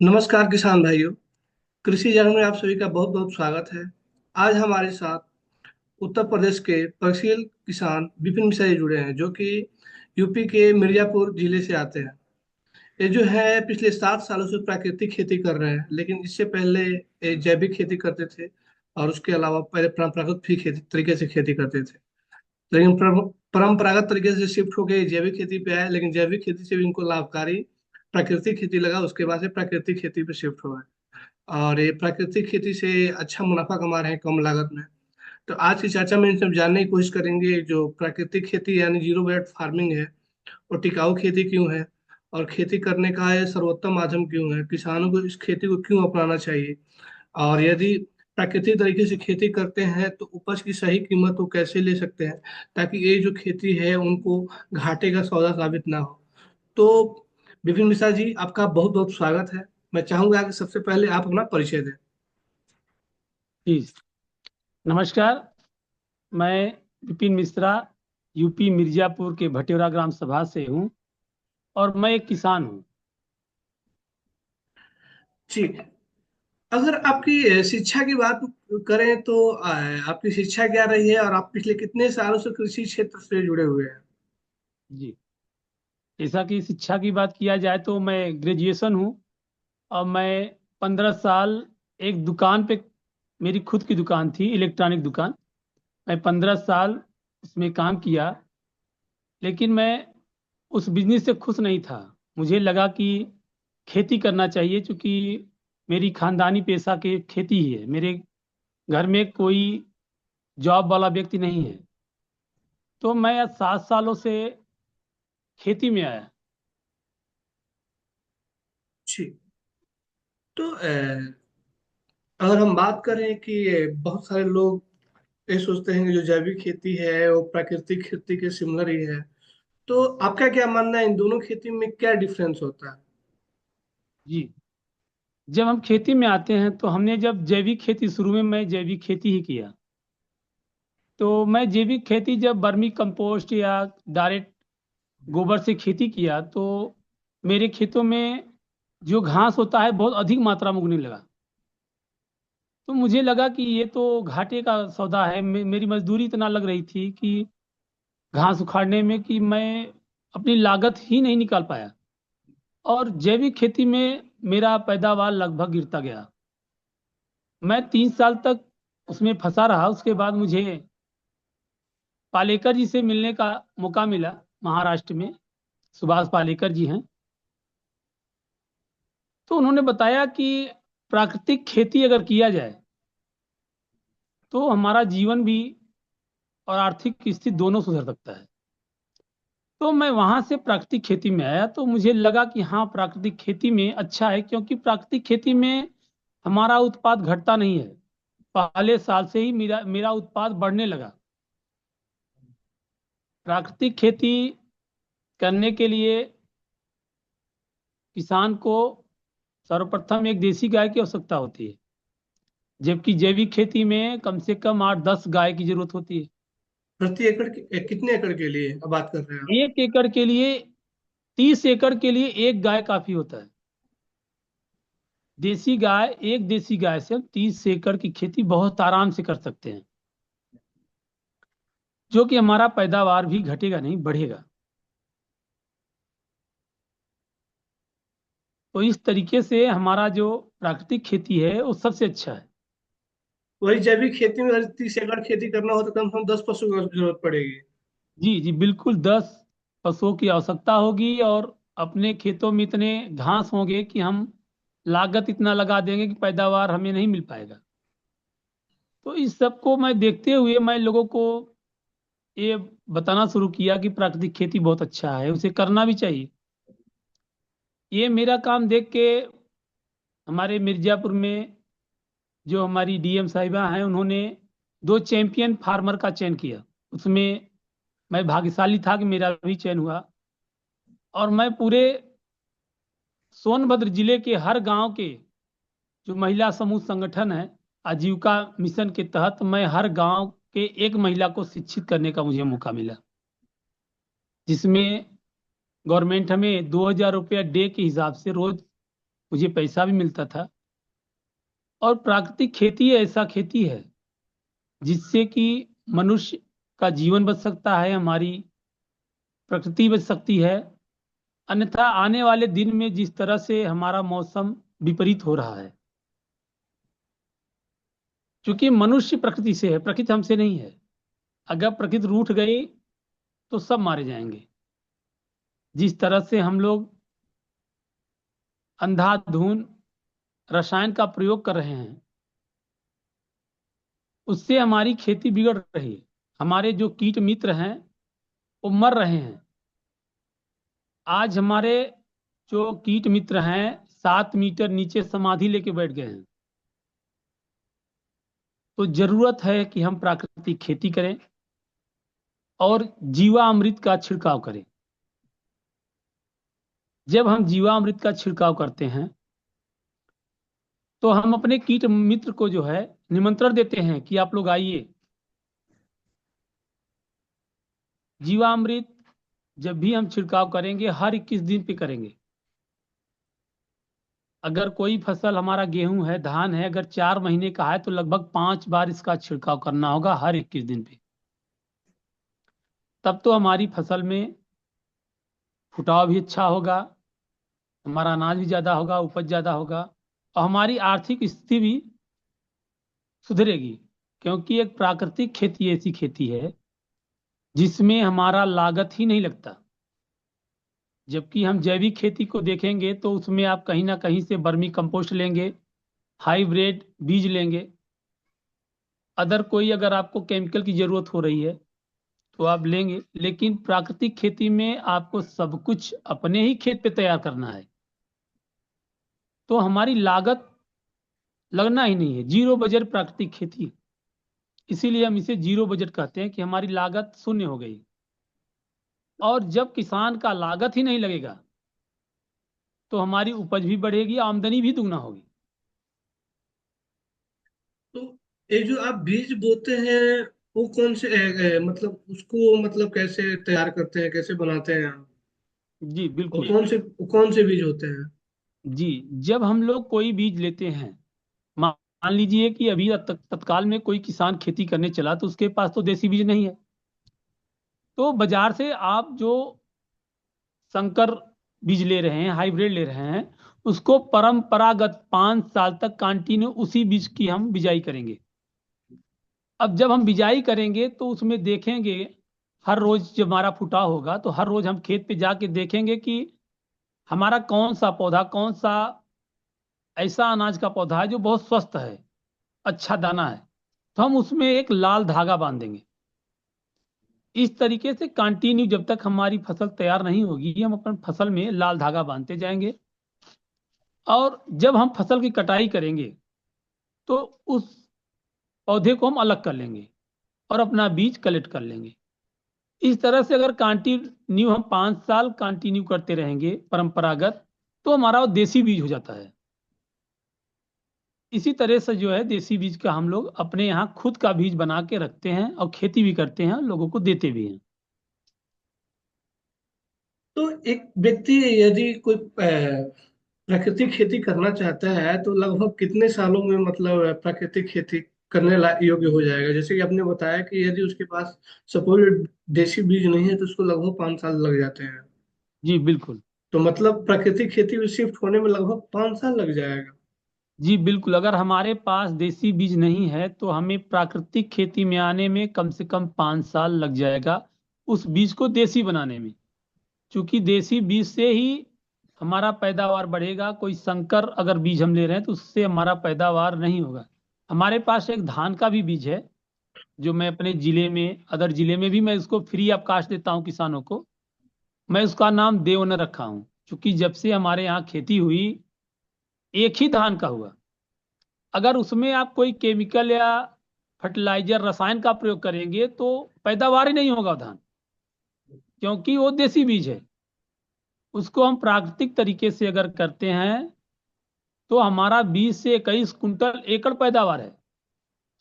नमस्कार किसान भाइयों। कृषि जंगल में आप सभी का बहुत बहुत स्वागत है। आज हमारे साथ उत्तर प्रदेश के प्रगतिशील किसान विपिन मिश्रा जी जुड़े हैं, जो कि यूपी के मिर्जापुर जिले से आते हैं। ये जो है पिछले 7 सालों से प्राकृतिक खेती कर रहे हैं, लेकिन इससे पहले ये जैविक खेती करते थे और उसके अलावा पहले परंपरागत भी खेती तरीके से खेती करते थे। लेकिन परंपरागत तरीके से शिफ्ट होके जैविक खेती पे आए, लेकिन जैविक खेती से भी इनको लाभकारी प्राकृतिक खेती लगा। उसके बाद से प्राकृतिक खेती पे शिफ्ट हुआ है और ये प्राकृतिक खेती से अच्छा मुनाफा कमा रहे हैं कम लागत में। तो आज की चर्चा में इन सब जानने की कोशिश करेंगे, जो प्राकृतिक खेती यानी जीरो बजट फार्मिंग है और टिकाऊ खेती क्यों है, और खेती करने का ये सर्वोत्तम माध्यम क्यों है, किसानों को इस खेती को क्यों अपनाना चाहिए, और यदि प्राकृतिक तरीके से खेती करते हैं तो उपज की सही कीमत वो कैसे ले सकते हैं, ताकि ये जो खेती है उनको घाटे का सौदा साबित ना हो। तो विपिन मिश्रा जी, आपका बहुत बहुत स्वागत है। मैं चाहूंगा कि सबसे पहले आप अपना परिचय दें। जी नमस्कार। मैं विपिन मिश्रा यूपी मिर्जापुर के भटेरा ग्राम सभा से हूँ और मैं एक किसान हूँ। जी, अगर आपकी शिक्षा की बात करें तो आपकी शिक्षा क्या रही है और आप पिछले कितने सालों से कृषि क्षेत्र से जुड़े हुए हैं? जी, जैसा कि शिक्षा की बात किया जाए तो मैं ग्रेजुएशन हूँ और मैं 15 साल एक दुकान पे, मेरी खुद की दुकान थी, इलेक्ट्रॉनिक दुकान। मैं 15 साल उसमें काम किया, लेकिन मैं उस बिजनेस से खुश नहीं था। मुझे लगा कि खेती करना चाहिए, क्योंकि मेरी खानदानी पेशा के खेती ही है। मेरे घर में कोई जॉब वाला व्यक्ति नहीं है। तो मैं आज 7 सालों से खेती में आया। जी, तो अगर हम बात करें कि बहुत सारे लोग ये सोचते हैं कि जो जैविक खेती है वो प्राकृतिक खेती के सिमिलर ही है, तो आपका क्या मानना है, इन दोनों खेती में क्या डिफरेंस होता है? जी, जब हम खेती में आते हैं तो हमने जब जैविक खेती, शुरू में मैं जैविक खेती ही किया। तो मैं जैविक खेती जब वर्मी कंपोस्ट या डायरेक्ट गोबर से खेती किया, तो मेरे खेतों में जो घास होता है बहुत अधिक मात्रा में उगने लगा। तो मुझे लगा कि ये तो घाटे का सौदा है। मेरी मजदूरी इतना लग रही थी कि घास उखाड़ने में, कि मैं अपनी लागत ही नहीं निकाल पाया। और जैविक खेती में मेरा पैदावार लगभग गिरता गया। मैं 3 साल तक उसमें फंसा रहा। उसके बाद मुझे पालेकर जी से मिलने का मौका मिला। महाराष्ट्र में सुभाष पालेकर जी हैं। तो उन्होंने बताया कि प्राकृतिक खेती अगर किया जाए तो हमारा जीवन भी और आर्थिक स्थिति दोनों सुधर सकता है। तो मैं वहां से प्राकृतिक खेती में आया, तो मुझे लगा कि हाँ, प्राकृतिक खेती में अच्छा है, क्योंकि प्राकृतिक खेती में हमारा उत्पाद घटता नहीं है। पहले साल से ही मेरा मेरा उत्पाद बढ़ने लगा। प्राकृतिक खेती करने के लिए किसान को सर्वप्रथम एक देसी गाय की आवश्यकता होती है, जबकि जैविक खेती में कम से कम 8-10 गाय की जरूरत होती है। प्रति एकड़ कितने एकड़ के लिए अब बात कर रहे हैं आप? 1 एकड़ के लिए, 30 एकड़ के लिए एक गाय काफी होता है। देसी गाय, एक देसी गाय से हम 30 एकड़ की खेती बहुत आराम से कर सकते हैं, जो कि हमारा पैदावार भी घटेगा नहीं, बढ़ेगा। तो इस तरीके से हमारा जो प्राकृतिक खेती है वो सबसे अच्छा है। वही जैविक खेती में अगर 30 एकड़ खेती करना हो तो कम से कम 10 पशु की जरूरत पड़ेगी। जी जी, बिल्कुल 10 पशुओं की आवश्यकता होगी, और अपने खेतों में इतने घास होंगे कि हम लागत इतना लगा देंगे कि पैदावार हमें नहीं मिल पाएगा। तो इस सब को मैं देखते हुए मैं लोगों को ये बताना शुरू किया कि प्राकृतिक खेती बहुत अच्छा है, उसे करना भी चाहिए। ये मेरा काम देख के हमारे मिर्जापुर में जो हमारी डीएम साहिबा हैं, उन्होंने 2 चैंपियन फार्मर का चयन किया। उसमें मैं भाग्यशाली था कि मेरा भी चयन हुआ। और मैं पूरे सोनभद्र जिले के हर गांव के जो महिला समूह संगठन है, आजीविका मिशन के तहत, मैं हर गांव के एक महिला को शिक्षित करने का मुझे मौका मिला, जिसमें गवर्नमेंट हमें 2,000 रुपया डे के हिसाब से रोज मुझे पैसा भी मिलता था। और प्राकृतिक खेती ऐसा खेती है जिससे कि मनुष्य का जीवन बच सकता है, हमारी प्रकृति बच सकती है। अन्यथा आने वाले दिन में जिस तरह से हमारा मौसम विपरीत हो रहा है, क्योंकि मनुष्य प्रकृति से है, प्रकृति हमसे नहीं है। अगर प्रकृति रूठ गई तो सब मारे जाएंगे। जिस तरह से हम लोग अंधाधुंध रसायन का प्रयोग कर रहे हैं, उससे हमारी खेती बिगड़ रही है। हमारे जो कीट मित्र हैं वो मर रहे हैं। आज हमारे जो कीट मित्र हैं 7 मीटर नीचे समाधि लेके बैठ गए हैं। तो जरूरत है कि हम प्राकृतिक खेती करें और जीवामृत का छिड़काव करें। जब हम जीवामृत का छिड़काव करते हैं तो हम अपने कीट मित्र को जो है निमंत्रण देते हैं कि आप लोग आइए। जीवामृत जब भी हम छिड़काव करेंगे हर 21 दिन पे करेंगे। अगर कोई फसल हमारा गेहूं है, धान है, अगर 4 महीने का है तो लगभग 5 बार इसका छिड़काव करना होगा हर 21 दिन पे। तब तो हमारी फसल में फुटाव भी अच्छा होगा, हमारा अनाज भी ज्यादा होगा, उपज ज्यादा होगा, और हमारी आर्थिक स्थिति भी सुधरेगी। क्योंकि एक प्राकृतिक खेती ऐसी खेती है जिसमें हमारा लागत ही नहीं लगता। जबकि हम जैविक खेती को देखेंगे तो उसमें आप कहीं ना कहीं से वर्मी कंपोस्ट लेंगे, हाइब्रिड बीज लेंगे, अदर कोई अगर आपको केमिकल की जरूरत हो रही है तो आप लेंगे। लेकिन प्राकृतिक खेती में आपको सब कुछ अपने ही खेत पे तैयार करना है, तो हमारी लागत लगना ही नहीं है। जीरो बजट प्राकृतिक खेती, इसीलिए हम इसे जीरो बजट कहते हैं कि हमारी लागत शून्य हो गई। और जब किसान का लागत ही नहीं लगेगा तो हमारी उपज भी बढ़ेगी, आमदनी भी दुगना होगी। तो ये जो आप बीज बोते हैं वो कौन से मतलब उसको मतलब कैसे तैयार करते हैं, कैसे बनाते हैं आप? जी और बिल्कुल। कौन से बीज होते हैं? जी, जब हम लोग कोई बीज लेते हैं, मान मान लीजिए कि अभी तत्काल में कोई किसान खेती करने चला तो उसके पास तो देसी बीज नहीं है। तो बाजार से आप जो संकर बीज ले रहे हैं, हाइब्रिड ले रहे हैं, उसको परंपरागत 5 साल तक कंटिन्यू उसी बीज की हम बिजाई करेंगे। अब जब हम बिजाई करेंगे तो उसमें देखेंगे, हर रोज जब हमारा फुटाव होगा तो हर रोज हम खेत पे जाके देखेंगे कि हमारा कौन सा पौधा, कौन सा ऐसा अनाज का पौधा है जो बहुत स्वस्थ है, अच्छा दाना है। तो हम उसमें एक लाल धागा बांध देंगे। इस तरीके से कंटिन्यू जब तक हमारी फसल तैयार नहीं होगी हम अपन फसल में लाल धागा बांधते जाएंगे। और जब हम फसल की कटाई करेंगे तो उस पौधे को हम अलग कर लेंगे और अपना बीज कलेक्ट कर लेंगे। इस तरह से अगर कंटिन्यू हम 5 साल कंटिन्यू करते रहेंगे परंपरागत, तो हमारा वो देसी बीज हो जाता है। इसी तरह से जो है देसी बीज का हम लोग अपने यहाँ खुद का बीज बना के रखते हैं और खेती भी करते हैं, लोगों को देते भी हैं। तो एक व्यक्ति यदि कोई प्राकृतिक खेती करना चाहता है तो लगभग कितने सालों में मतलब प्राकृतिक खेती करने योग्य हो जाएगा? जैसे कि आपने बताया कि यदि उसके पास सपोज देसी बीज नहीं है तो उसको लगभग 5 साल लग जाते हैं। जी बिल्कुल। तो मतलब प्राकृतिक खेती में शिफ्ट होने में लगभग 5 साल लग जाएगा। जी बिल्कुल, अगर हमारे पास देसी बीज नहीं है तो हमें प्राकृतिक खेती में आने में कम से कम 5 साल लग जाएगा, उस बीज को देसी बनाने में। क्योंकि देसी बीज से ही हमारा पैदावार बढ़ेगा। कोई संकर अगर बीज हम ले रहे हैं तो उससे हमारा पैदावार नहीं होगा। हमारे पास एक धान का भी बीज है जो मैं अपने जिले में, अदर जिले में भी मैं इसको फ्री ऑफ कास्ट देता हूँ किसानों को। मैं उसका नाम देवना रखा हूँ, क्योंकि जब से हमारे यहाँ खेती हुई एक ही धान का हुआ। अगर उसमें आप कोई केमिकल या फर्टिलाइजर रसायन का प्रयोग करेंगे तो पैदावार ही नहीं होगा धान, क्योंकि वो देसी बीज है। उसको हम प्राकृतिक तरीके से अगर करते हैं तो हमारा 20 से 21 कुंटल एकड़ पैदावार है।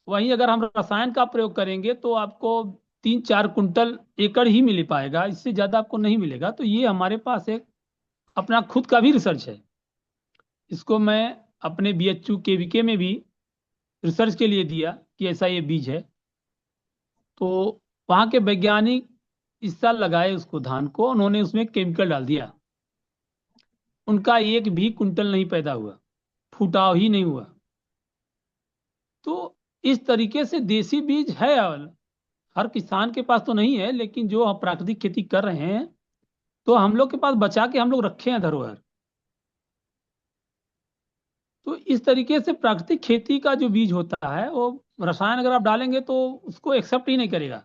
वहीं अगर हम रसायन का प्रयोग करेंगे तो आपको 3-4 कुंटल एकड़ ही मिल पाएगा, इससे ज्यादा आपको नहीं मिलेगा। तो ये हमारे पास एक अपना खुद का भी रिसर्च है। इसको मैं अपने बीएचयू केवीके में भी रिसर्च के लिए दिया कि ऐसा ये बीज है। तो वहाँ के वैज्ञानिक इस साल लगाए उसको, धान को, उन्होंने उसमें केमिकल डाल दिया। उनका एक भी कुंटल नहीं पैदा हुआ, फुटाव ही नहीं हुआ। तो इस तरीके से देसी बीज है, और हर किसान के पास तो नहीं है, लेकिन जो हम प्राकृतिक खेती कर रहे हैं तो हम लोग के पास बचा के हम लोग रखे हैं धरोहर। तो इस तरीके से प्राकृतिक खेती का जो बीज होता है वो रसायन अगर आप डालेंगे तो उसको एक्सेप्ट ही नहीं करेगा।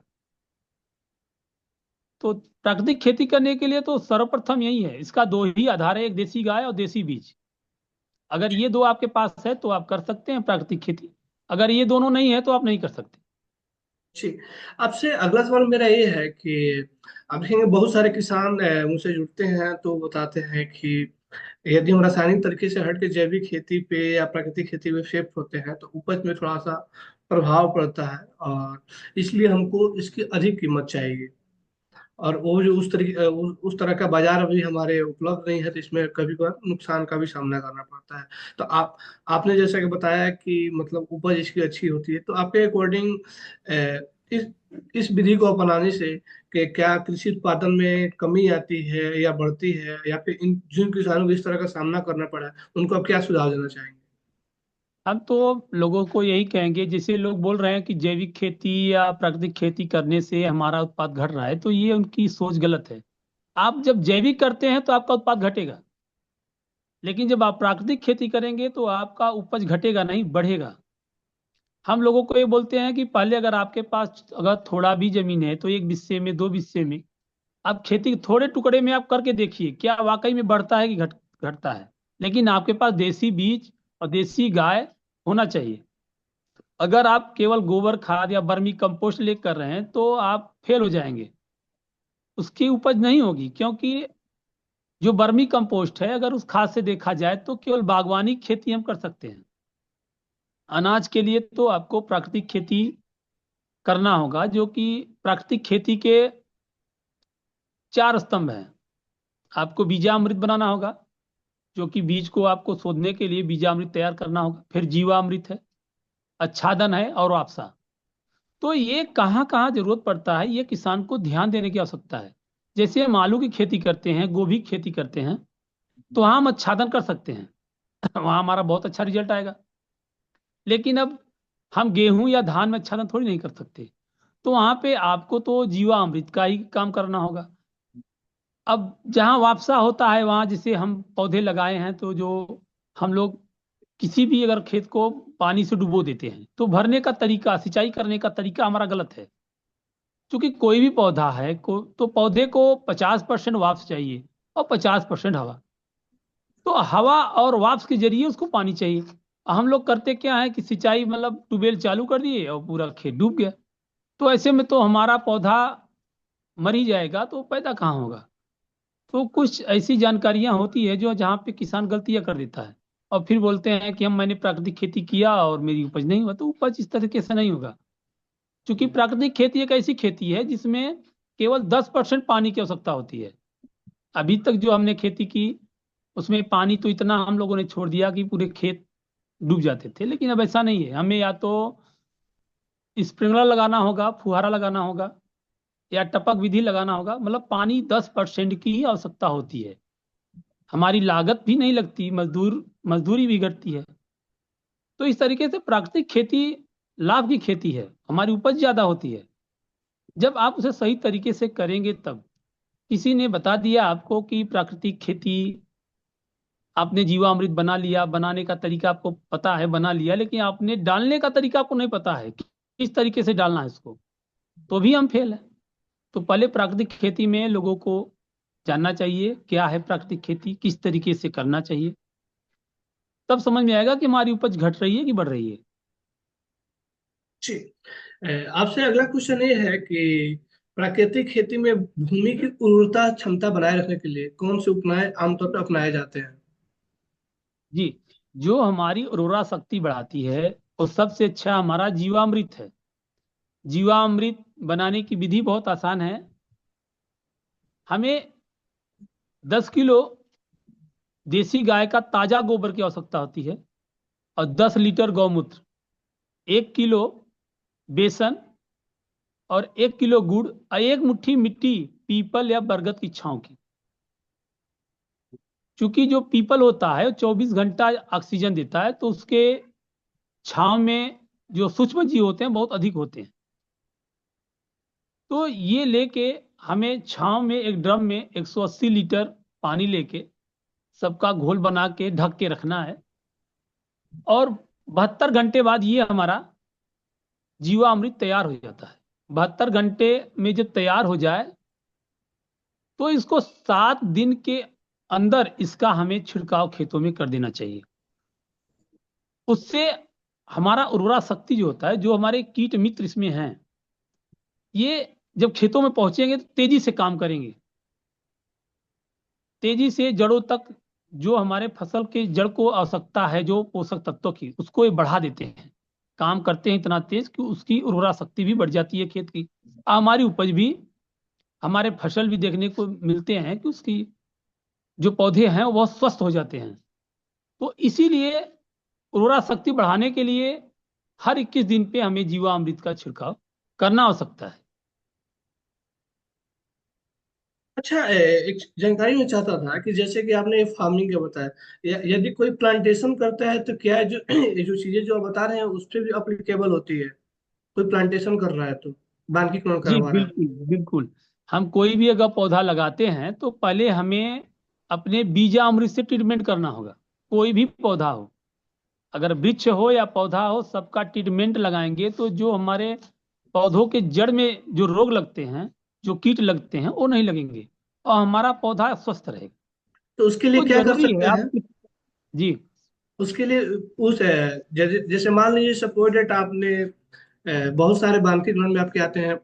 तो प्राकृतिक खेती करने के लिए तो सर्वप्रथम यही है, इसका दो ही आधार है, एक देसी गाय और देसी बीज। अगर ये दो आपके पास है तो आप कर सकते हैं प्राकृतिक खेती, अगर ये दोनों नहीं है तो आप नहीं कर सकते। जी। आपसे अगला सवाल मेरा ये है कि आप देखेंगे बहुत सारे किसान मुझसे जुड़ते हैं तो बताते हैं कि यदि हम रासायनिक तरीके से हट के जैविक खेती पे या प्राकृतिक खेती पे शिफ्ट होते हैं तो उपज में थोड़ा सा प्रभाव पड़ता है, और इसलिए हमको इसकी अधिक कीमत चाहिए। और वो जो उस तरह का बाजार अभी हमारे उपलब्ध नहीं है, तो इसमें कभी कभार नुकसान का भी सामना करना पड़ता है। तो आपने जैसा कि बताया कि मतलब उपज इसकी अच्छी होती है, तो आपके अकॉर्डिंग इस इस विधि को अपनाने से कि क्या कृषि उत्पादन में कमी आती है या बढ़ती है, या फिर इन जिन किसानों को इस तरह का सामना करना पड़ा है उनको आप क्या सुझाव देना चाहेंगे? हम तो लोगों को यही कहेंगे, जैसे लोग बोल रहे हैं कि जैविक खेती या प्राकृतिक खेती करने से हमारा उत्पाद घट रहा है, तो ये उनकी सोच गलत है। आप जब जैविक करते हैं तो आपका उत्पाद घटेगा, लेकिन जब आप प्राकृतिक खेती करेंगे तो आपका उपज घटेगा नहीं, बढ़ेगा। हम लोगों को ये बोलते हैं कि पहले अगर आपके पास अगर थोड़ा भी जमीन है तो एक बिस्से में, दो बिस्से में आप खेती के थोड़े टुकड़े में आप करके देखिए, क्या वाकई में बढ़ता है कि घटता है। लेकिन आपके पास देसी बीज और देसी गाय होना चाहिए। अगर आप केवल गोबर खाद या बर्मी कंपोस्ट ले कर रहे हैं तो आप फेल हो जाएंगे, उसकी उपज नहीं होगी। क्योंकि जो बर्मी कंपोस्ट है, अगर उस खाद से देखा जाए तो केवल बागवानी खेती हम कर सकते हैं। अनाज के लिए तो आपको प्राकृतिक खेती करना होगा, जो कि प्राकृतिक खेती के चार स्तंभ हैं। आपको बीजामृत बनाना होगा, जो कि बीज को आपको शोधने के लिए बीजामृत तैयार करना होगा। फिर जीवामृत है, आच्छादन है, और वापसा। तो ये कहाँ कहाँ जरूरत पड़ता है, ये किसान को ध्यान देने की आवश्यकता है। जैसे हम आलू की खेती करते हैं, गोभी की खेती करते हैं, तो वहाँ हम आच्छादन कर सकते हैं वहाँ हमारा बहुत अच्छा रिजल्ट आएगा। लेकिन अब हम गेहूं या धान में आच्छादन थोड़ी नहीं कर सकते, तो वहाँ पे आपको तो जीवामृत का ही काम करना होगा। अब जहाँ वापसा होता है, वहाँ जैसे हम पौधे लगाए हैं तो जो हम लोग किसी भी अगर खेत को पानी से डुबो देते हैं तो भरने का तरीका, सिंचाई करने का तरीका हमारा गलत है। क्योंकि कोई भी पौधा है तो पौधे को 50% वाष्प चाहिए और 50% हवा। तो हवा और वाष्प के जरिए उसको पानी चाहिए। हम लोग करते क्या है कि सिंचाई मतलब ट्यूबवेल चालू कर दिए और पूरा खेत डूब गया। तो ऐसे में तो हमारा पौधा मर ही जाएगा, तो पैदा कहाँ होगा। तो कुछ ऐसी जानकारियां होती है जो जहाँ पे किसान गलतियां कर देता है, और फिर बोलते हैं कि हम मैंने प्राकृतिक खेती किया और मेरी उपज नहीं हुआ। तो उपज इस तरीके से नहीं होगा, क्योंकि प्राकृतिक खेती एक ऐसी खेती है जिसमें केवल 10% पानी की आवश्यकता होती है। अभी तक जो हमने खेती की उसमें पानी तो इतना हम लोगों ने छोड़ दिया कि पूरे खेत डूब जाते थे। लेकिन अब ऐसा नहीं है, हमें या तो स्प्रिंकलर लगाना होगा, फुहारा लगाना होगा, या टपक विधि लगाना होगा। मतलब पानी 10% की ही आवश्यकता होती है। हमारी लागत भी नहीं लगती, मजदूरी भी घटती है। तो इस तरीके से प्राकृतिक खेती लाभ की खेती है, हमारी उपज ज्यादा होती है जब आप उसे सही तरीके से करेंगे तब। किसी ने बता दिया आपको कि प्राकृतिक खेती, आपने जीवामृत बना लिया, बनाने का तरीका आपको पता है, बना लिया, लेकिन आपने डालने का तरीका आपको नहीं पता है कि किस तरीके से डालना है इसको, तो भी हम फेल है। तो पहले प्राकृतिक खेती में लोगों को जानना चाहिए क्या है प्राकृतिक खेती, किस तरीके से करना चाहिए, तब समझ में आएगा कि हमारी उपज घट रही है कि बढ़ रही है। जी। आपसे अगला क्वेश्चन ये है कि प्राकृतिक खेती में भूमि की उर्वरता क्षमता बनाए रखने के लिए कौन से उपाय आमतौर पर अपनाए जाते हैं? जी, जो हमारी उर्वरा शक्ति बढ़ाती है वो सबसे अच्छा हमारा जीवामृत है। जीवामृत बनाने की विधि बहुत आसान है। हमें 10 किलो देसी गाय का ताजा गोबर की आवश्यकता होती है, और 10 लीटर गौमूत्र, 1 किलो बेसन, और 1 किलो गुड़, और 1 मुट्ठी मिट्टी पीपल या बरगद की छांव की। चूंकि जो पीपल होता है वो 24 घंटा ऑक्सीजन देता है, तो उसके छांव में जो सूक्ष्म जीव होते हैं बहुत अधिक होते हैं। तो ये लेके हमें छांव में एक ड्रम में 180 लीटर पानी लेके सबका घोल बना के ढक के रखना है। और 72 घंटे बाद ये हमारा जीवामृत तैयार हो जाता है। 72 घंटे में जब तैयार हो जाए तो इसको 7 दिन के अंदर इसका हमें छिड़काव खेतों में कर देना चाहिए। उससे हमारा उर्वरा शक्ति जो होता है, जो हमारे कीट मित्र इसमें हैं, ये जब खेतों में पहुंचेंगे तो तेजी से काम करेंगे, तेजी से जड़ों तक जो हमारे फसल के जड़ को आवश्यकता है जो पोषक तत्वों की, उसको ये बढ़ा देते हैं, काम करते हैं इतना तेज कि उसकी उर्वरा शक्ति भी बढ़ जाती है खेत की। हमारी उपज भी, हमारे फसल भी देखने को मिलते हैं कि उसकी जो पौधे हैं वो बहुत स्वस्थ हो जाते हैं। तो इसीलिए उर्वरा शक्ति बढ़ाने के लिए हर 21 दिन पे हमें जीवामृत का छिड़काव करना हो सकता है। अच्छा, एक जानकारी मैं चाहता था कि जैसे कि आपने फार्मिंग का बताया, यदि कोई प्लांटेशन करता है तो क्या है जो ये जो चीजें जो आप बता रहे हैं उस पर भी अप्लीकेबल होती है? कोई प्लांटेशन कर रहा है तो बाकी कौन जी करवा रहा है? बिल्कुल बिल्कुल। हम कोई भी अगर पौधा लगाते हैं तो पहले हमें अपने बीजामृत से ट्रीटमेंट करना होगा। कोई भी पौधा हो, अगर वृक्ष हो या पौधा हो, सबका ट्रीटमेंट लगाएंगे तो जो हमारे पौधों के जड़ में जो रोग लगते हैं, जो कीट लगते हैं, वो नहीं लगेंगे और हमारा पौधा स्वस्थ रहेगा। तो उसके लिए तो क्या कर जरूरी है सकते हैं? आप। जी उसके लिए जैसे जैसे मान लीजिए सपोज डेट आपने बहुत सारे बांधती घर में आपके आते हैं,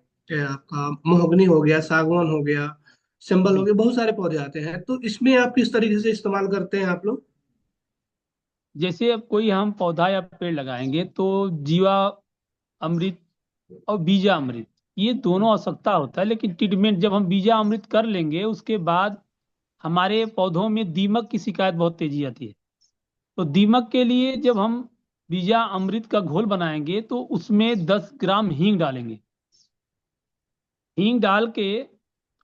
आपका महोगनी हो गया, सागवान हो गया, सिंबल हो जी। गया, बहुत सारे पौधे आते हैं, तो इसमें आप किस तरीके से इस्तेमाल करते हैं आप लोग? जैसे अब कोई हम पौधा या पेड़ लगाएंगे तो जीवा अमृत और बीजा अमृत, ये दोनों आवश्यकता होता है। लेकिन ट्रीटमेंट जब हम बीजा अमृत कर लेंगे उसके बाद हमारे पौधों में दीमक की शिकायत बहुत तेजी आती है। तो दीमक के लिए जब हम बीजा अमृत का घोल बनाएंगे तो उसमें 10 ग्राम हींग डालेंगे। हींग डाल के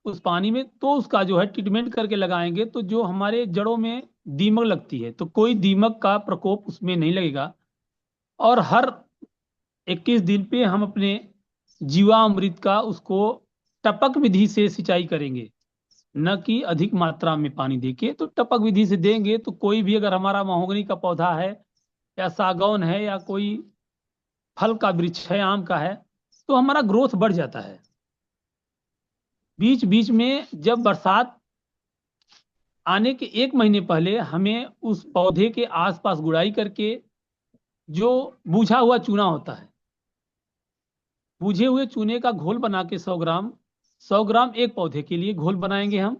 उस पानी में तो उसका जो है ट्रीटमेंट करके लगाएंगे तो जो हमारे जड़ों में दीमक लगती है तो कोई दीमक का प्रकोप उसमें नहीं लगेगा। और हर 21 दिन पे हम अपने जीवामृत का उसको टपक विधि से सिंचाई करेंगे, न कि अधिक मात्रा में पानी देके। तो टपक विधि से देंगे तो कोई भी अगर हमारा महोगनी का पौधा है या सागौन है या कोई फल का वृक्ष है, आम का है, तो हमारा ग्रोथ बढ़ जाता है। बीच बीच में जब बरसात आने के 1 महीने पहले हमें उस पौधे के आसपास गुड़ाई करके जो बूझा हुआ चूना होता है, बूझे हुए चूने का घोल बना के 100 ग्राम, 100 ग्राम एक पौधे के लिए घोल बनाएंगे हम।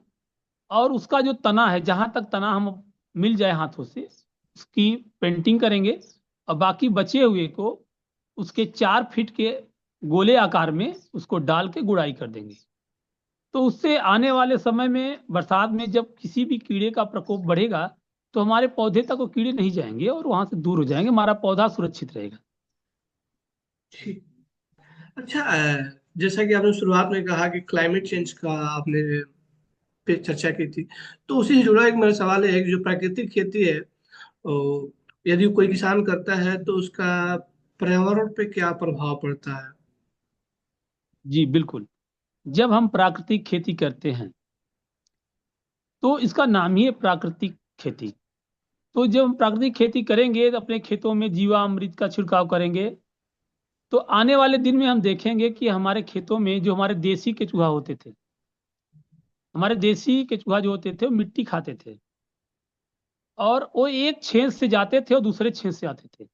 और उसका जो तना है, जहां तक तना हम मिल जाए हाथों से, उसकी पेंटिंग करेंगे और बाकी बचे हुए को उसके 4 फीट के गोले आकार में उसको डाल के गुड़ाई कर देंगे। तो उससे आने वाले समय में बरसात में जब किसी भी कीड़े का प्रकोप बढ़ेगा तो हमारे पौधे तक वो कीड़े नहीं जाएंगे और वहां से दूर हो जाएंगे, हमारा पौधा सुरक्षित रहेगा। ठीक। अच्छा, जैसा कि आपने शुरुआत में कहा कि क्लाइमेट चेंज का आपने पे चर्चा की थी, तो उसी से जुड़ा एक मेरा सवाल है कि जो प्राकृतिक खेती है, तो यदि कोई किसान करता है तो उसका पर्यावरण पे क्या प्रभाव पड़ता है? जी बिल्कुल। जब हम प्राकृतिक खेती करते हैं तो इसका नाम ही है प्राकृतिक खेती। तो जब हम प्राकृतिक खेती करेंगे तो अपने खेतों में जीवामृत का छिड़काव करेंगे तो आने वाले दिन में हम देखेंगे कि हमारे खेतों में जो हमारे देसी केचुआ होते थे, हमारे देसी केचुआ जो होते थे वो मिट्टी खाते थे, और वो एक छेद से जाते थे और दूसरे छेद से आते थे।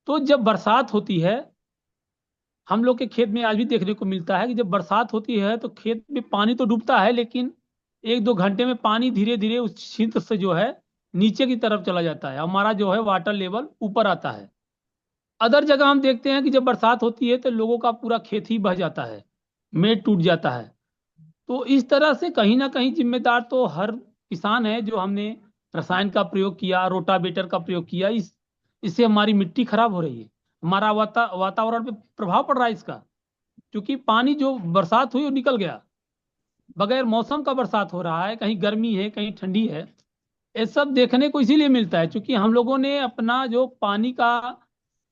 तो जब बरसात होती है, हम लोग के खेत में आज भी देखने को मिलता है कि जब बरसात होती है तो खेत में पानी तो डूबता है, लेकिन 1-2 घंटे में पानी धीरे धीरे उस छिद्र से जो है नीचे की तरफ चला जाता है, हमारा जो है वाटर लेवल ऊपर आता है। अदर जगह हम देखते हैं कि जब बरसात होती है तो लोगों का पूरा खेत ही बह जाता है, मेड़ टूट जाता है। तो इस तरह से कहीं ना कहीं जिम्मेदार तो हर किसान है जो हमने रसायन का प्रयोग किया, रोटावेटर का प्रयोग किया, इससे हमारी मिट्टी खराब हो रही है, हमारा वातावरण पे प्रभाव पड़ रहा है इसका। क्योंकि पानी जो बरसात हुई वो निकल गया, बगैर मौसम का बरसात हो रहा है, कहीं गर्मी है कहीं ठंडी है। ये सब देखने को इसीलिए मिलता है क्योंकि हम लोगों ने अपना जो पानी का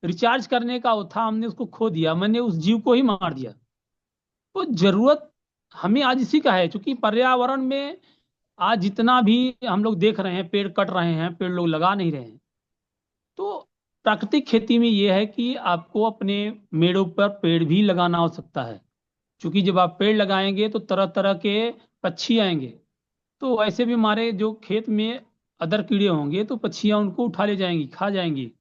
रिचार्ज करने का वो था, हमने उसको खो दिया, मैंने उस जीव को ही मार दिया। तो जरूरत हमें आज इसी का है, क्योंकि पर्यावरण में आज जितना भी हम लोग देख रहे हैं, पेड़ कट रहे हैं, पेड़ लोग लगा नहीं रहे हैं। तो प्राकृतिक खेती में ये है कि आपको अपने मेड़ों पर पेड़ भी लगाना हो सकता है, क्योंकि जब आप पेड़ लगाएंगे तो तरह तरह के पक्षी आएंगे। तो वैसे भी हमारे जो खेत में अदर कीड़े होंगे तो पक्षियां उनको उठा ले जाएंगी, खा जाएंगी।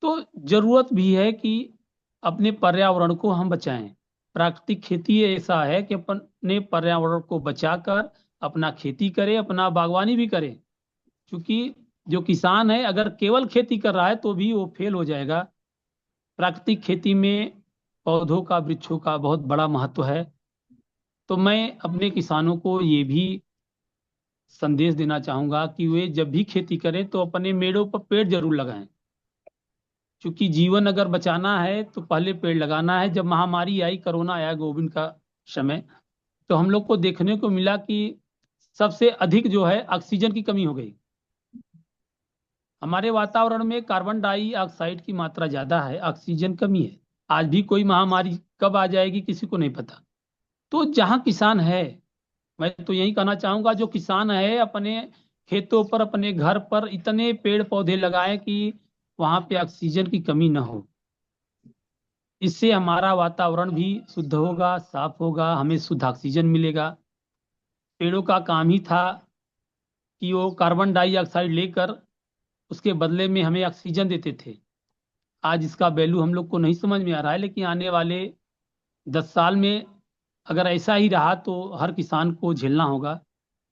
तो जरूरत भी है कि अपने पर्यावरण को हम बचाएं। प्राकृतिक खेती ऐसा है कि अपने पर्यावरण को बचाकर अपना खेती करें, अपना बागवानी भी करें। क्योंकि जो किसान है अगर केवल खेती कर रहा है तो भी वो फेल हो जाएगा। प्राकृतिक खेती में पौधों का, वृक्षों का बहुत बड़ा महत्व है। तो मैं अपने किसानों को ये भी संदेश देना चाहूंगा कि वे जब भी खेती करें तो अपने मेड़ों पर पेड़ जरूर लगाएं। क्योंकि जीवन अगर बचाना है तो पहले पेड़ लगाना है। जब महामारी आई, कोरोना आया, कोविड का समय, तो हम लोग को देखने को मिला कि सबसे अधिक जो है ऑक्सीजन की कमी हो गई। हमारे वातावरण में कार्बन डाइऑक्साइड की मात्रा ज्यादा है, ऑक्सीजन कमी है। आज भी कोई महामारी कब आ जाएगी किसी को नहीं पता। तो जहाँ किसान है, मैं तो यही कहना चाहूंगा, जो किसान है अपने खेतों पर, अपने घर पर इतने पेड़ पौधे लगाएं कि वहां पे ऑक्सीजन की कमी ना हो। इससे हमारा वातावरण भी शुद्ध होगा, साफ होगा, हमें शुद्ध ऑक्सीजन मिलेगा। पेड़ों का काम ही था कि वो कार्बन डाइऑक्साइड लेकर उसके बदले में हमें ऑक्सीजन देते थे। आज इसका वैल्यू हम लोग को नहीं समझ में आ रहा है, लेकिन आने वाले 10 साल में अगर ऐसा ही रहा तो हर किसान को झेलना होगा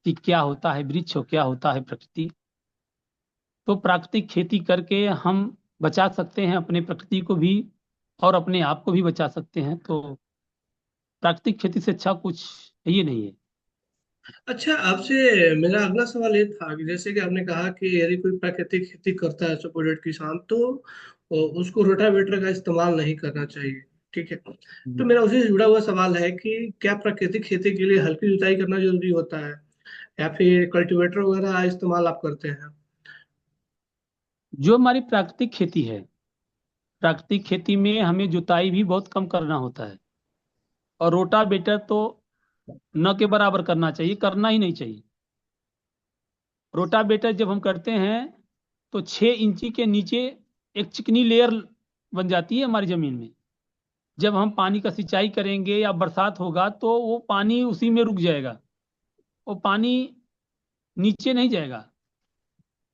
कि क्या होता है वृक्ष और क्या होता है प्रकृति। तो प्राकृतिक खेती करके हम बचा सकते हैं अपने प्रकृति को भी और अपने आप को भी बचा सकते हैं। तो प्राकृतिक खेती से अच्छा कुछ है ही नहीं है। अच्छा, आपसे मेरा अगला सवाल ये था कि जैसे कि आपने कहा कि यदि कोई प्राकृतिक खेती करता है सपोर्टेड किसान, तो उसको रोटावेटर का इस्तेमाल नहीं करना चाहिए। ठीक है। तो मेरा उसी से जुड़ा हुआ सवाल है कि क्या प्राकृतिक खेती के लिए हल्की जुताई करना जरूरी होता है, या फिर कल्टीवेटर वगैरह का इस्तेमाल आप करते हैं? जो हमारी प्राकृतिक खेती है, प्राकृतिक खेती में हमें जुताई भी बहुत कम करना होता है, और रोटावेटर तो न के बराबर करना चाहिए, करना ही नहीं चाहिए। रोटावेटर जब हम करते हैं तो 6 इंची के नीचे एक चिकनी लेयर बन जाती है हमारी जमीन में। जब हम पानी का सिंचाई करेंगे या बरसात होगा तो वो पानी उसी में रुक जाएगा, वो पानी नीचे नहीं जाएगा।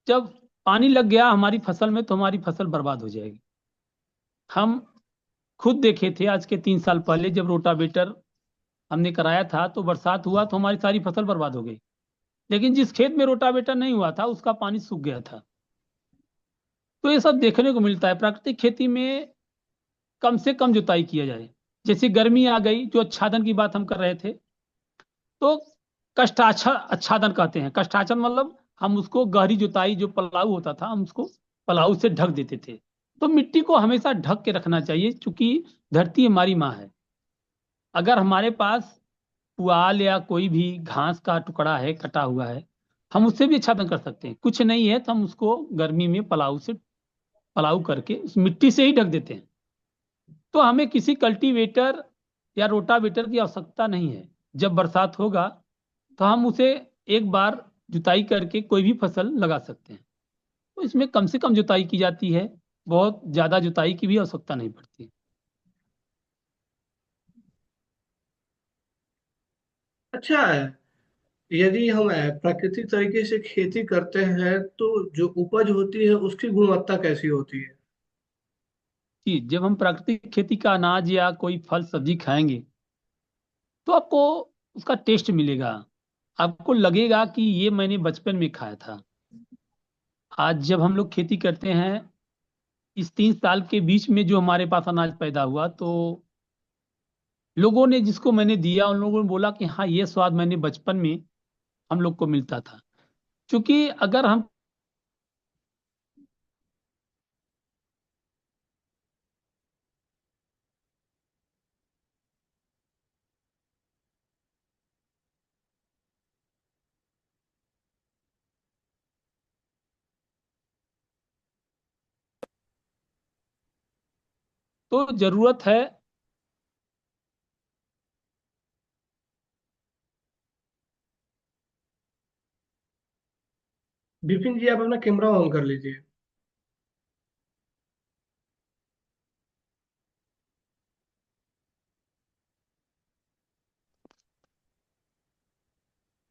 जब पानी लग गया हमारी फसल में तो हमारी फसल बर्बाद हो जाएगी। हम खुद देखे थे आज के 3 साल पहले, जब रोटावेटर हमने कराया था तो बरसात हुआ तो हमारी सारी फसल बर्बाद हो गई। लेकिन जिस खेत में रोटावेटर नहीं हुआ था उसका पानी सूख गया था। तो ये सब देखने को मिलता है। प्राकृतिक खेती में कम से कम जुताई किया जाए। जैसे गर्मी आ गई, जो आच्छादन की बात हम कर रहे थे, तो आच्छादन कहते हैं। कष्टाच्छादन मतलब हम उसको गहरी जुताई, जो पलाऊ होता था हम उसको पलाऊ से ढक देते थे। तो मिट्टी को हमेशा ढक के रखना चाहिए, क्योंकि धरती हमारी माँ है। अगर हमारे पास पुआल या कोई भी घास का टुकड़ा है कटा हुआ है, हम उससे भी आच्छादन कर सकते हैं। कुछ नहीं है तो हम उसको गर्मी में पलाऊ करके उस मिट्टी से ही ढक देते हैं। तो हमें किसी कल्टीवेटर या रोटावेटर की आवश्यकता नहीं है। जब बरसात होगा तो हम उसे एक बार जुताई करके कोई भी फसल लगा सकते हैं। तो इसमें कम से कम जुताई की जाती है, बहुत ज्यादा जुताई की भी आवश्यकता नहीं पड़ती। अच्छा, यदि हम प्राकृतिक तरीके से खेती करते हैं तो जो उपज होती है उसकी गुणवत्ता कैसी होती है? कि जब हम प्राकृतिक खेती का अनाज या कोई फल सब्जी खाएंगे तो आपको उसका टेस्ट मिलेगा। आपको लगेगा कि ये मैंने बचपन में खाया था। आज जब हम लोग खेती करते हैं, इस 3 साल के बीच में जो हमारे पास अनाज पैदा हुआ, तो लोगों ने, जिसको मैंने दिया, उन लोगों ने बोला कि हाँ, ये स्वाद मैंने बचपन में हम लोग को मिलता था। क्योंकि अगर हम तो जरूरत है। विपिन जी, आप अपना कैमरा ऑन कर लीजिए।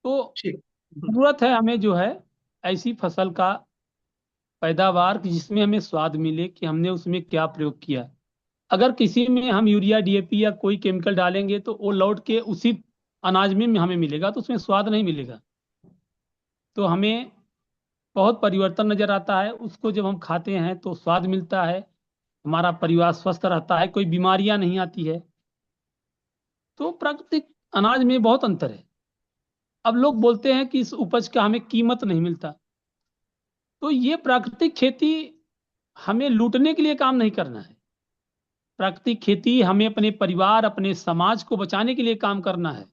तो ठीक। जरूरत है हमें जो है ऐसी फसल का पैदावार कि जिसमें हमें स्वाद मिले कि हमने उसमें क्या प्रयोग किया। अगर किसी में हम यूरिया डीएपी या कोई केमिकल डालेंगे तो वो लौट के उसी अनाज में हमें मिलेगा, तो उसमें स्वाद नहीं मिलेगा। तो हमें बहुत परिवर्तन नजर आता है, उसको जब हम खाते हैं तो स्वाद मिलता है, हमारा परिवार स्वस्थ रहता है, कोई बीमारियां नहीं आती है। तो प्राकृतिक अनाज में बहुत अंतर है। अब लोग बोलते हैं कि इस उपज का हमें कीमत नहीं मिलता। तो ये प्राकृतिक खेती हमें लूटने के लिए काम नहीं करना है। प्राकृतिक खेती हमें अपने परिवार, अपने समाज को बचाने के लिए काम करना है।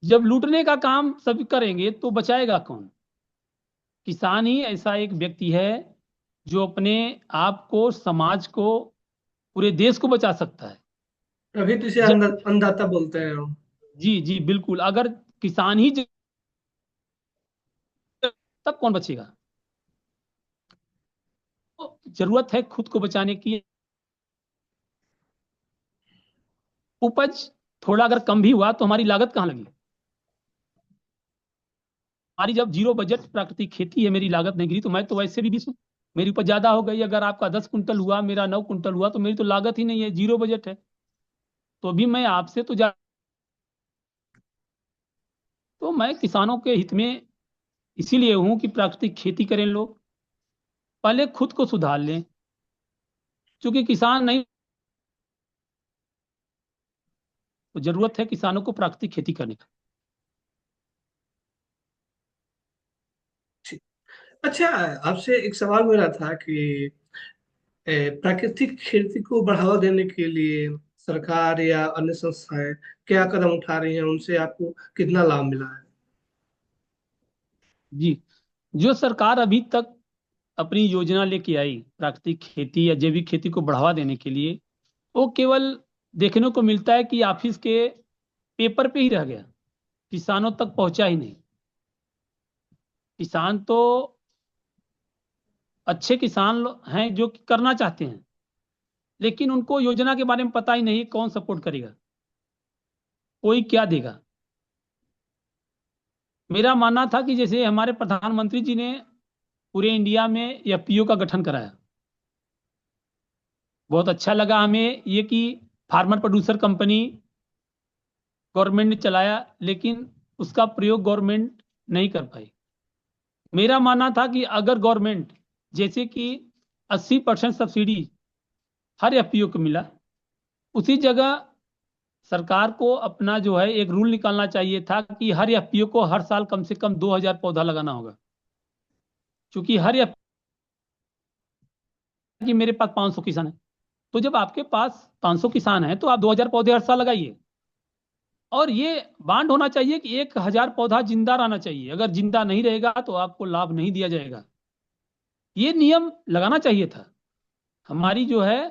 जब लूटने का काम सब करेंगे तो बचाएगा कौन? किसान ही ऐसा एक व्यक्ति है जो अपने आप को, समाज को, पूरे देश को बचा सकता है। तभी तो इसे जब अन्नदाता बोलते हैं हम। जी जी बिल्कुल, अगर किसान ही तब कौन बचेगा? तो जरूरत है खुद को बचाने की। उपज थोड़ा अगर कम भी हुआ तो हमारी लागत कहाँ लगी? हमारी जब जीरो बजट प्राकृतिक खेती है, मेरी लागत नहीं गिरी, तो मैं तो वैसे भी 20 हूँ। मेरी उपज ज्यादा हो गई, अगर आपका 10 कुंटल हुआ, मेरा 9 कुंटल हुआ, तो मेरी तो लागत ही नहीं है, जीरो बजट है। तो भी मैं आपसे तो तो मैं किसानों के हित में इसीलिए हूं कि प्राकृतिक खेती करें लोग, पहले खुद को सुधार लें। क्योंकि किसान नहीं, तो जरूरत है किसानों को प्राकृतिक खेती करने का। ठीक। अच्छा, आपसे एक सवाल मेरा था कि प्राकृतिक खेती को बढ़ावा देने के लिए सरकार या अन्य संस्थाएं क्या कदम उठा रही हैं, उनसे आपको कितना लाभ मिला है? जी, जो सरकार अभी तक अपनी योजना लेके आई प्राकृतिक खेती या जैविक खेती को बढ़ावा देने के लिए, वो केवल देखने को मिलता है कि ऑफिस के पेपर पे ही रह गया, किसानों तक पहुंचा ही नहीं। किसान तो अच्छे हैं जो कि करना चाहते हैं, लेकिन उनको योजना के बारे में पता ही नहीं, कौन सपोर्ट करेगा, कोई क्या देगा। मेरा मानना था कि जैसे हमारे प्रधानमंत्री जी ने पूरे इंडिया में एफपीओ का गठन कराया, बहुत अच्छा लगा हमें ये कि फार्मर प्रोड्यूसर कंपनी गवर्नमेंट ने चलाया, लेकिन उसका प्रयोग गवर्नमेंट नहीं कर पाई। मेरा मानना था कि अगर गवर्नमेंट, जैसे कि 80% सब्सिडी हर एफपीओ को मिला, उसी जगह सरकार को अपना जो है एक रूल निकालना चाहिए था कि हर एफपीओ को हर साल कम से कम 2000 पौधा लगाना होगा। क्योंकि हर एफ कि मेरे पास 500 किसान है, तो जब आपके पास 500 किसान है तो आप 2000 पौधे हर साल लगाइए। और ये बांड होना चाहिए कि 1000 पौधा जिंदा रहना चाहिए, अगर जिंदा नहीं रहेगा तो आपको लाभ नहीं दिया जाएगा। ये नियम लगाना चाहिए था। हमारी जो है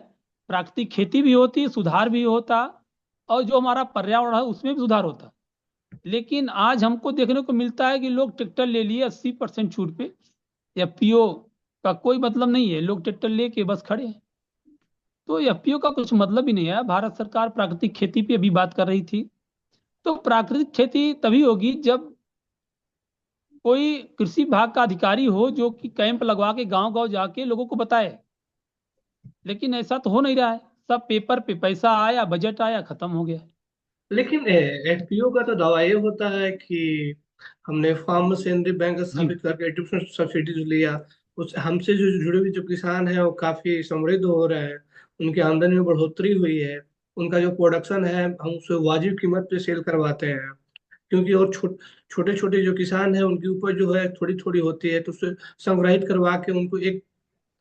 प्राकृतिक खेती भी होती, सुधार भी होता, और जो हमारा पर्यावरण है उसमें भी सुधार होता। लेकिन आज हमको देखने को मिलता है कि लोग ट्रैक्टर ले लिए 80% छूट पे, एफपीओ का कोई मतलब नहीं है, लोग ट्रैक्टर लेके बस खड़े हैं। तो एफपीओ का कुछ मतलब ही नहीं है। भारत सरकार प्राकृतिक खेती पे अभी बात कर रही थी, तो प्राकृतिक खेती तभी होगी जब कोई कृषि विभाग का अधिकारी हो जो कि कैंप लगवा के गांव गांव जाके लोगों को बताए। लेकिन ऐसा तो हो नहीं रहा है, सब पेपर पे पैसा आया, बजट आया, खत्म हो गया। लेकिन एफपीओ का तो दावा ये होता है कि हमने फार्म मशीनरी बैंक जी स्थापित करके 80% सब्सिडी लिया। उस हमसे जो जुड़े हुए जो किसान हैं वो काफी समृद्ध हो रहे हैं, उनकी आमदनी में बढ़ोतरी हुई है, उनका जो प्रोडक्शन है हम उसे वाजिब कीमत पे सेल करवाते हैं। क्योंकि और छोटे छोटे जो किसान हैं उनकी उपज जो है थोड़ी थोड़ी होती है, तो उससे संग्रहित करवा के उनको एक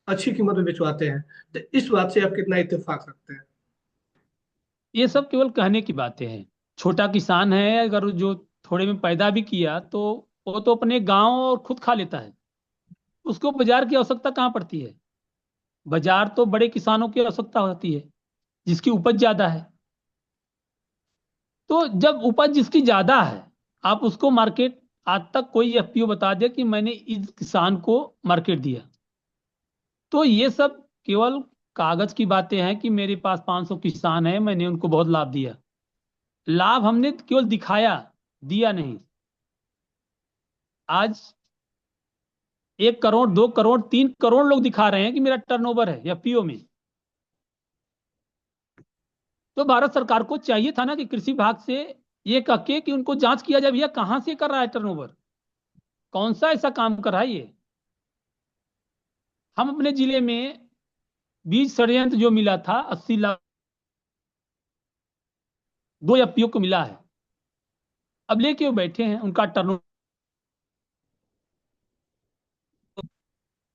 अच्छी कीमत में बेचवाते हैं। तो इस बात से आप कितना इत्तेफाक रखते हैं? ये सब केवल कहने की बातें हैं। छोटा किसान है, अगर जो थोड़े में पैदा भी किया तो वो तो अपने गांव और खुद खा लेता है। उसको बाजार की आवश्यकता कहाँ पड़ती है? बाजार तो बड़े किसानों की आवश्यकता होती है, जिसकी उपज ज्यादा है। तो जब उपज जिसकी ज्यादा है, आप उसको मार्केट, आज तक कोई एफपीओ बता दे कि मैंने इस किसान को मार्केट दिया? तो ये सब केवल कागज की बातें हैं कि मेरे पास 500 किसान है, मैंने उनको बहुत लाभ दिया। लाभ हमने केवल दिखाया, दिया नहीं। आज 1 करोड़, 2 करोड़, 3 करोड़ लोग दिखा रहे हैं कि मेरा टर्नओवर है एफपीओ में। तो भारत सरकार को चाहिए था ना कि कृषि विभाग से ये कह के कि उनको जांच किया जाए, भैया कहां से कर रहा है टर्नओवर, कौन सा ऐसा काम कर रहा है ये। हम अपने जिले में बीज षड्यंत्र जो मिला था 80 लाख, 2 एफपीओ को मिला है। अब लेके वो बैठे हैं उनका टर्नओवर,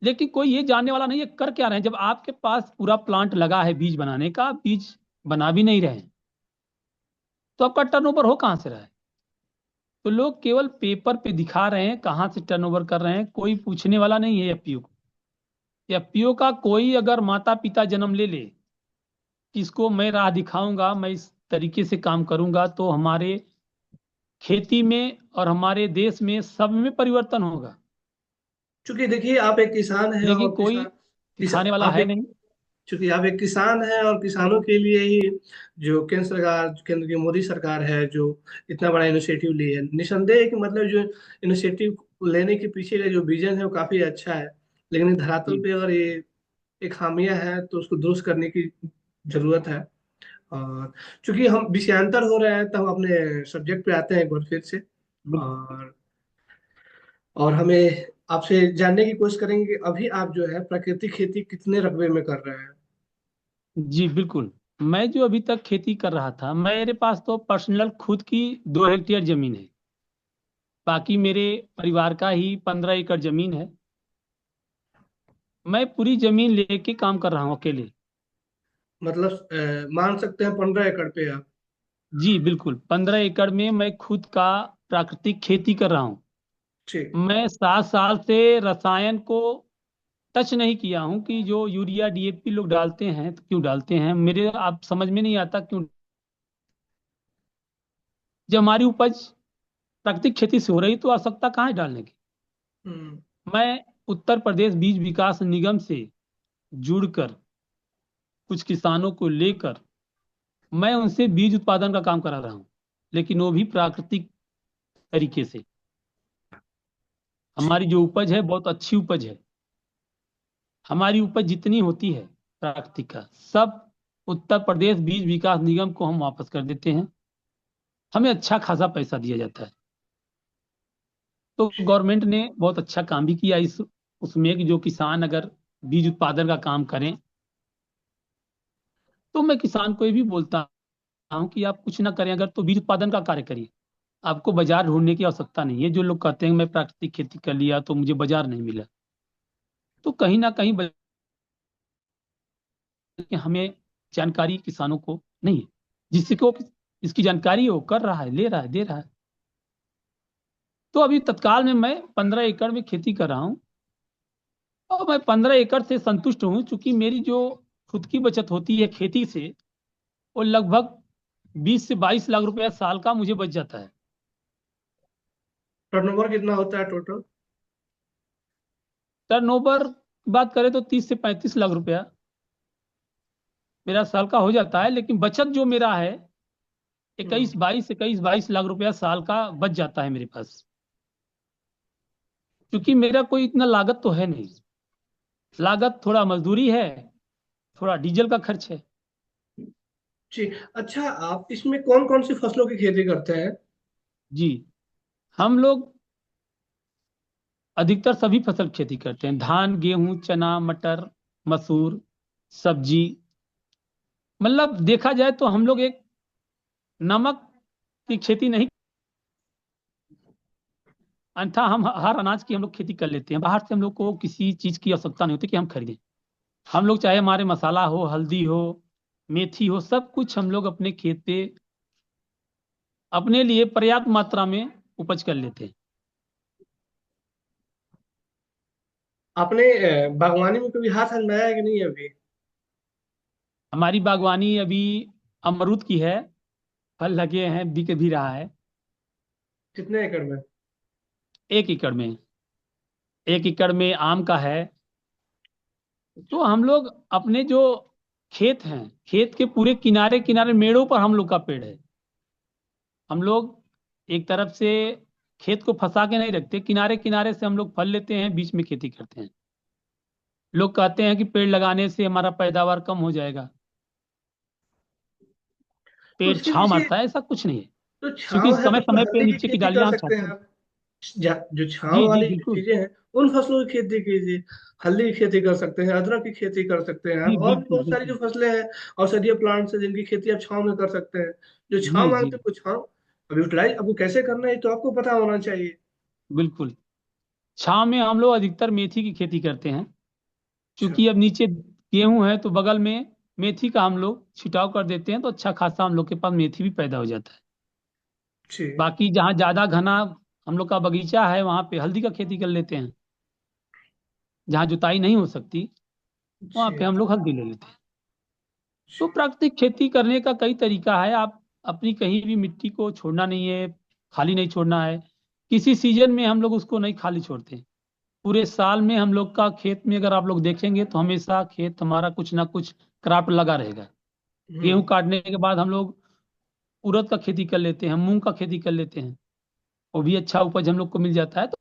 लेकिन कोई ये जानने वाला नहीं है कर क्या रहे हैं। जब आपके पास पूरा प्लांट लगा है बीज बनाने का, बीज बना भी नहीं रहे हैं, तो आपका टर्नओवर हो कहां से रहा है? तो लोग केवल पेपर पे दिखा रहे हैं कहां से टर्नओवर कर रहे हैं, कोई पूछने वाला नहीं है एफपीओ को। एफपीओ का कोई अगर माता पिता जन्म ले ले कि इसको मैं राह दिखाऊंगा, मैं इस तरीके से काम करूंगा, तो हमारे खेती में और हमारे देश में सब में परिवर्तन होगा। चूंकि देखिए आप एक किसान हैं, लेकिन और कोई दिखाने वाला आप है एक नहीं। चूंकि आप एक किसान हैं और किसानों के लिए ही जो केंद्र सरकार, केंद्र की मोदी सरकार है, जो इतना बड़ा इनिशिएटिव ली है, निसंदेह कि मतलब जो इनिशिएटिव लेने के पीछे का जो विजन है वो काफी अच्छा है। लेकिन धरातल जी पे अगर ये एक खामियां है तो उसको दुरुस्त करने की जरूरत है। और चूंकि हम विषयांतर हो रहे हैं, तो हम अपने सब्जेक्ट पे आते हैं एक बार फिर से। बिल्कुल। और हमें आपसे जानने की कोशिश करेंगे कि अभी आप जो है प्राकृतिक खेती कितने रकबे में कर रहे हैं? जी बिल्कुल। मैं जो अभी तक खेती कर रहा था, मेरे पास तो पर्सनल खुद की 2 हेक्टेयर जमीन है। बाकी मेरे परिवार का ही 15 एकड़ जमीन है। मैं पूरी जमीन लेके काम कर रहा हूँ अकेले। मतलब मान सकते हैं 15 एकड़ पे आप? जी बिल्कुल, 15 एकड़ में मैं खुद का प्राकृतिक खेती कर रहा हूँ। ठीक। मैं 7 साल से रसायन को टच नहीं किया हूँ कि जो यूरिया डीएपी लोग डालते हैं तो क्यों डालते हैं, मेरे आप समझ में नहीं आता क्यों। जब हमारी उपज प्राकृतिक खेती से हो रही तो आवश्यकता कहाँ है डालने की। हम्म। मैं उत्तर प्रदेश बीज विकास निगम से जुड़कर कुछ किसानों को लेकर मैं उनसे बीज उत्पादन का काम करा रहा हूँ, लेकिन वो भी प्राकृतिक तरीके से। ठीक। हमारी जो उपज है बहुत अच्छी उपज है। हमारी उपज जितनी होती है प्राकृतिक का सब उत्तर प्रदेश बीज विकास निगम को हम वापस कर देते हैं। हमें अच्छा खासा पैसा दिया जाता है। तो गवर्नमेंट ने बहुत अच्छा काम भी किया इस उसमें कि जो किसान अगर बीज उत्पादन का काम करें, तो मैं किसान को ये भी बोलता हूँ कि आप कुछ ना करें अगर तो बीज उत्पादन का कार्य करिए। आपको बाजार ढूंढने की आवश्यकता नहीं है। जो लोग कहते हैं मैं प्राकृतिक खेती कर लिया तो मुझे बाजार नहीं मिला, तो कहीं ना कहीं कि हमें जानकारी किसानों को नहीं है। जिससे को इसकी जानकारी है वो कर रहा है, ले रहा है, दे रहा है। तो अभी तत्काल में मैं 15 एकड़ में खेती कर रहा हूँ, और मैं 15 एकड़ से संतुष्ट हूँ, क्योंकि मेरी जो खुद की बचत होती है खेती से, वो लगभग 20 से 22 लाख रुपया साल का मुझे बच जाता है। टर्नओवर कितना होता है टोटल? टर्नओवर की बात करें तो 30 से 35 लाख रुपया मेरा साल का हो जाता है, लेकिन बचत जो मेरा है हम्म। 21 22 साल का बच जाता है मेरे पास। क्योंकि मेरा कोई इतना लागत तो है नहीं। लागत थोड़ा मजदूरी है, थोड़ा डीजल का खर्च है। जी। अच्छा, आप इसमें कौन कौन सी फसलों की खेती करते हैं? जी, हम लोग अधिकतर सभी फसल खेती करते हैं। धान, गेहूं, चना, मटर, मसूर, सब्जी। मतलब देखा जाए तो हम लोग एक नमक की खेती नहीं। अन्यथा हम हर अनाज की हम लोग खेती कर लेते हैं। बाहर से हम लोग को किसी चीज की आवश्यकता नहीं होती कि हम खरीदें। हम लोग चाहे हमारे मसाला हो, हल्दी हो, मेथी हो, सब कुछ हम लोग अपने खेत पे अपने लिए पर्याप्त मात्रा में उपज कर लेते हैं। आपने बागवानी में कभी हाथ आजमाया है कि नहीं अभी? हमारी बागवानी अभी अमरूद की है, फल लगे हैं, बिक भी रहा है। कितने एकड़ में? 1 एकड़ में। 1 एकड़ में आम का है। तो हम लोग अपने जो खेत हैं, खेत के पूरे किनारे किनारे मेड़ों पर हम लोग का पेड़ है। हम लोग एक तरफ से खेत को फंसा के नहीं रखते, किनारे किनारे से हम लोग फल लेते हैं, बीच में खेती करते हैं। लोग कहते हैं कि पेड़ लगाने से हमारा पैदावार कम हो जाएगा, तो पेड़ उसके छांव पीछे मारता है, ऐसा कुछ नहीं है। तो क्योंकि छांव है तो समय उसमें समय पे हल्दी की नीचे की खेती कर डालियां हम सकते हैं छांटते हैं। आप। जो छांव जी जी वाली बिल्कुल। चीजें हैं उन फसलों की खेती कीजिए। हल्दी की खेती कर सकते हैं, अदरक की खेती कर सकते हैं आप, जी और भी बिल्कुल बहुत सारी जो बिल्कुल। फसलें हैं औषधीय प्लांट्स हैं जिनकी खेती आप छांव में कर सकते हैं। जो जी छांव जी मांगते हैं वो छांव। अब यूटिलाइज आपको कैसे करना है ये तो आपको पता होना चाहिए। बिल्कुल। छांव में हम लोग अधिकतर मेथी की खेती करते हैं। अच्छा। क्योंकि अब नीचे गेहूं है तो बगल में मेथी का हम लोग छिटाव कर देते हैं, तो अच्छा खासा हम लोग के पास मेथी भी पैदा हो जाता है। ठीक। बाकी जहाँ ज्यादा घना हम लोग का बगीचा है वहां पे हल्दी का खेती कर लेते हैं। जहाँ जुताई नहीं हो सकती वहां पे ठीक। हम लोग हल्दी ले लेते हैं। तो प्राकृतिक खेती करने का कई तरीका है। आप अपनी कहीं भी मिट्टी को छोड़ना नहीं है, खाली नहीं छोड़ना है। किसी सीजन में हम लोग उसको नहीं खाली छोड़ते। पूरे साल में हम लोग का खेत में अगर आप लोग देखेंगे तो हमेशा खेत हमारा कुछ ना कुछ क्राफ्ट लगा रहेगा। गेहूं हम्म। काटने के बाद हम लोग उड़द का खेती कर लेते हैं, मूंग का खेती कर लेते हैं। वो भी अच्छा उपज हम लोग को मिल जाता है, तो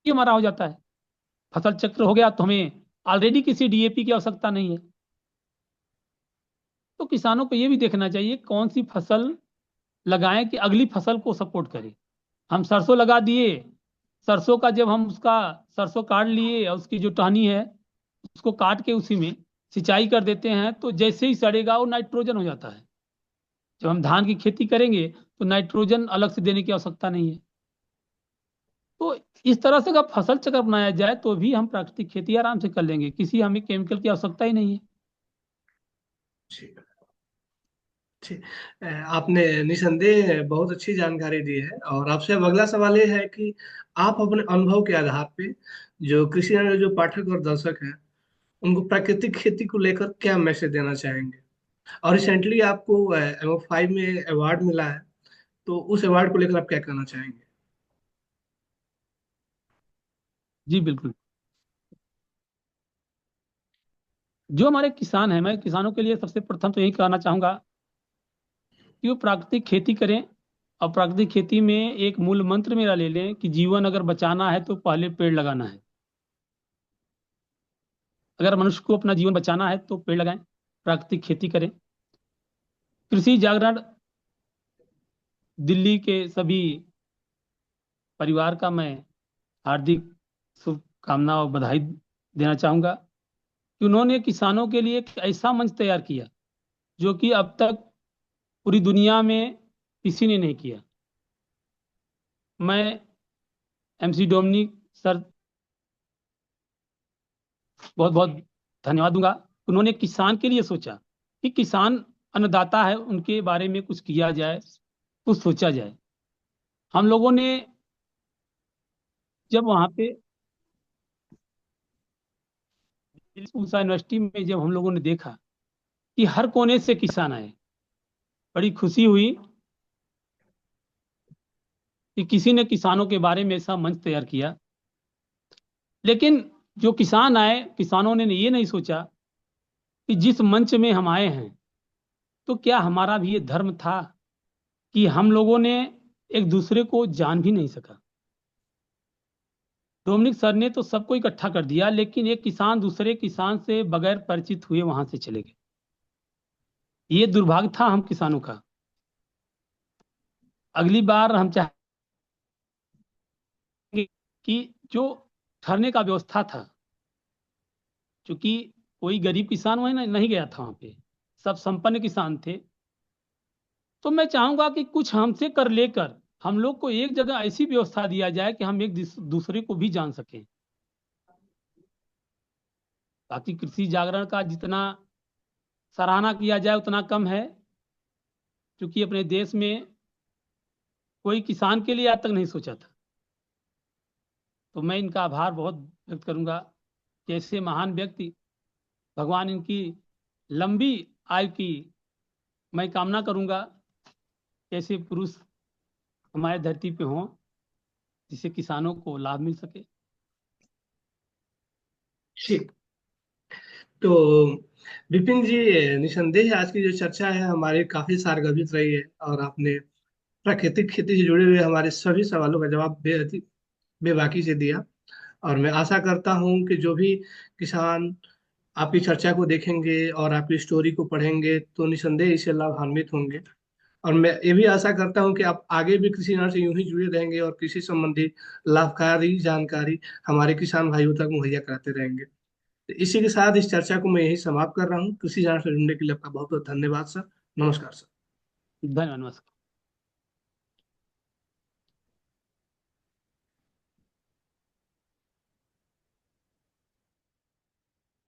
ये हमारा हो जाता है। फसल चक्र हो गया तो हमें ऑलरेडी किसी डीएपी की आवश्यकता नहीं है। तो किसानों को ये भी देखना चाहिए कौन सी फसल लगाएं कि अगली फसल को सपोर्ट करे। हम सरसों लगा दिए, सरसों का जब हम उसका सरसों काट लिए और उसकी जो टहनी है उसको काट के उसी में सिंचाई कर देते हैं, तो जैसे ही सड़ेगा वो नाइट्रोजन हो जाता है। जब हम धान की खेती करेंगे तो नाइट्रोजन अलग से देने की आवश्यकता नहीं है। तो इस तरह से अगर फसल चक्र अपनाया जाए तो भी हम प्राकृतिक खेती आराम से कर लेंगे, किसी हमें केमिकल की आवश्यकता ही नहीं है। ठीक। ठीक। आपने निसंदेह बहुत अच्छी जानकारी दी है, और आपसे अब अगला सवाल ये है कि आप अपने अनुभव के आधार पे जो कृषि में जो पाठक और दर्शक हैं उनको प्राकृतिक खेती को लेकर क्या मैसेज देना चाहेंगे? और रिसेंटली आपको MO5 में अवार्ड मिला है, तो उस अवार्ड को लेकर आप क्या कहना चाहेंगे? जी बिल्कुल। जो हमारे किसान हैं, मैं किसानों के लिए सबसे प्रथम तो यही कहना चाहूंगा कि वो प्राकृतिक खेती करें। और प्राकृतिक खेती में एक मूल मंत्र मेरा ले लें कि जीवन अगर बचाना है तो पहले पेड़ लगाना है। अगर मनुष्य को अपना जीवन बचाना है तो पेड़ लगाएं, प्राकृतिक खेती करें। कृषि जागरण दिल्ली के सभी परिवार का मैं हार्दिक शुभकामना और बधाई देना चाहूंगा कि उन्होंने किसानों के लिए एक ऐसा मंच तैयार किया जो कि अब तक पूरी दुनिया में किसी ने नहीं किया। मैं MC डोमनिक सर बहुत बहुत धन्यवाद दूंगा। उन्होंने किसान के लिए सोचा कि किसान अन्नदाता है, उनके बारे में कुछ किया जाए, कुछ सोचा जाए। हम लोगों ने जब वहां पे उषा यूनिवर्सिटी में जब हम लोगों ने देखा कि हर कोने से किसान आए, बड़ी खुशी हुई कि किसी ने किसानों के बारे में ऐसा मंच तैयार किया। लेकिन जो किसान आए, किसानों ने ये नहीं सोचा कि जिस मंच में हम आए हैं तो क्या हमारा भी ये धर्म था कि हम लोगों ने एक दूसरे को जान भी नहीं सका। डोमिनिक सर ने तो सबको इकट्ठा कर दिया, लेकिन एक किसान दूसरे किसान से बगैर परिचित हुए वहां से चले गए। ये दुर्भाग्य था हम किसानों का। अगली बार हम चाहेंगे कि जो ठहरने का व्यवस्था था, क्योंकि कोई गरीब किसान वहीं नहीं गया था, वहां पे सब संपन्न किसान थे। तो मैं चाहूंगा कि कुछ हमसे कर लेकर हम लोग को एक जगह ऐसी व्यवस्था दिया जाए कि हम एक दूसरे को भी जान सकें। ताकि कृषि जागरण का जितना सराहना किया जाए उतना कम है, क्योंकि अपने देश में कोई किसान के लिए आज तक नहीं सोचा था। तो मैं इनका आभार बहुत व्यक्त करूंगा कि ऐसे महान व्यक्ति, भगवान इनकी लंबी आयु की मैं कामना करूंगा कि ऐसे पुरुष हमारे धरती पे हों जिससे किसानों को लाभ मिल सके। ठीक। तो विपिन जी, निसंदेह आज की जो चर्चा है हमारी काफी सारगर्भित रही है, और आपने प्राकृतिक खेती से जुड़े हुए हमारे सभी सवालों का जवाब बेबाकी से दिया। और मैं आशा करता हूं कि जो भी किसान आपकी चर्चा को देखेंगे और आपकी स्टोरी को पढ़ेंगे तो निसंदेह इससे लाभान्वित होंगे। और मैं ये भी आशा करता हूं कि आप आगे भी कृषि ऋण से यूं ही जुड़े रहेंगे और कृषि संबंधी लाभकारी जानकारी हमारे किसान भाइयों तक मुहैया कराते रहेंगे। तो इसी के साथ इस चर्चा को मैं यही समाप्त कर रहा हूँ। कृषि ऋण से जुड़ने के लिए आपका बहुत बहुत धन्यवाद सर। नमस्कार सर। धन्यवाद।